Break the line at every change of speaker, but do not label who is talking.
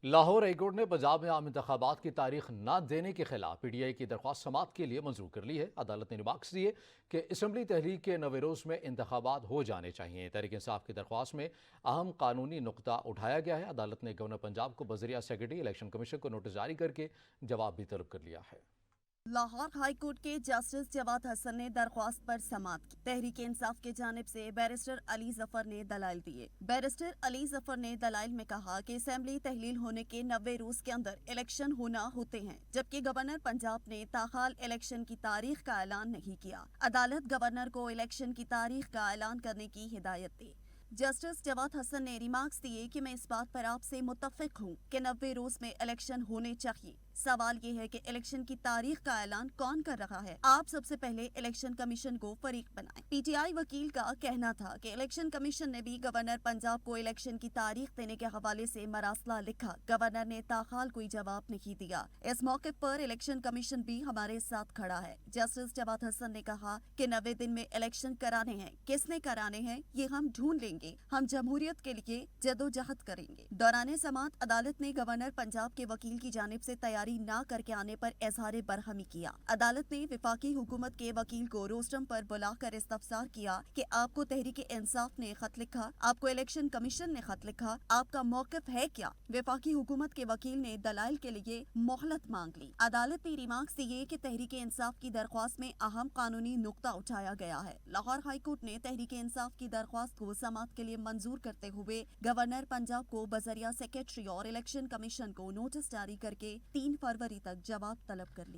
Lahore high court نے پنجاب میں عام انتخابات کی تاریخ نہ دینے کے خلاف پی ٹی آئی کی درخواست سماعت کے لیے منظور کر لی ہے۔ عدالت نے ریمارکس دیے کہ اسمبلی تحلیل کے 90 روز میں انتخابات ہو جانے چاہیے۔ تحریک انصاف کی درخواست میں اہم قانونی نقطہ اٹھایا گیا ہے۔ عدالت نے گورنر پنجاب کو بذریعہ سیکرٹری الیکشن کمیشن کو نوٹس جاری کر کے جواب بھی طلب کر لیا ہے۔
لاہور ہائی کورٹ کے جسٹس جواد حسن نے درخواست پر سماعت کی۔ تحریک انصاف کی جانب سے بیرسٹر علی ظفر نے دلائل دیے۔ بیرسٹر علی ظفر نے دلائل میں کہا کہ اسمبلی تحلیل ہونے کے 90 روز کے اندر الیکشن ہونا ہوتے ہیں، جبکہ گورنر پنجاب نے تاحال الیکشن کی تاریخ کا اعلان نہیں کیا۔ عدالت گورنر کو الیکشن کی تاریخ کا اعلان کرنے کی ہدایت دی۔ جسٹس جواد حسن نے ریمارکس دیے کہ میں اس بات پر آپ سے متفق ہوں کہ 90 روز میں الیکشن ہونے چاہیے۔ سوال یہ ہے کہ الیکشن کی تاریخ کا اعلان کون کر رہا ہے؟ آپ سب سے پہلے الیکشن کمیشن کو فریق بنائیں۔ پی ٹی آئی وکیل کا کہنا تھا کہ الیکشن کمیشن نے بھی گورنر پنجاب کو الیکشن کی تاریخ دینے کے حوالے سے مراسلہ لکھا۔ گورنر نے تاحال کوئی جواب نہیں دیا۔ اس موقع پر الیکشن کمیشن بھی ہمارے ساتھ کھڑا ہے۔ جسٹس جواد حسن نے کہا کہ 90 دن میں الیکشن کرانے ہیں۔ کس نے کرانے ہیں یہ ہم ڈھونڈ لیں گے۔ ہم جمہوریت کے لیے جدوجہد کریں گے۔ دوران سماعت عدالت نے گورنر پنجاب کے وکیل کی جانب سے تیاری نہ کر کے آنے پر اظہار برہمی کیا۔ عدالت نے وفاقی حکومت کے وکیل کو روسٹم پر بلا کر استفسار کیا کہ آپ کو تحریک انصاف نے خط لکھا، آپ کو الیکشن کمیشن نے خط لکھا، آپ کا موقف ہے کیا؟ وفاقی حکومت کے وکیل نے دلائل کے لیے مہلت مانگ لی۔ عدالت نے ریمارکس دیے کہ تحریک انصاف کی درخواست میں اہم قانونی نقطہ اٹھایا گیا ہے۔ لاہور ہائی کورٹ نے تحریک انصاف کی درخواست کو سماعت کے لیے منظور کرتے ہوئے گورنر پنجاب کو بذریعہ سیکرٹری اور الیکشن کمیشن کو نوٹس جاری کر کے 3 فروری تک جواب طلب کر لی۔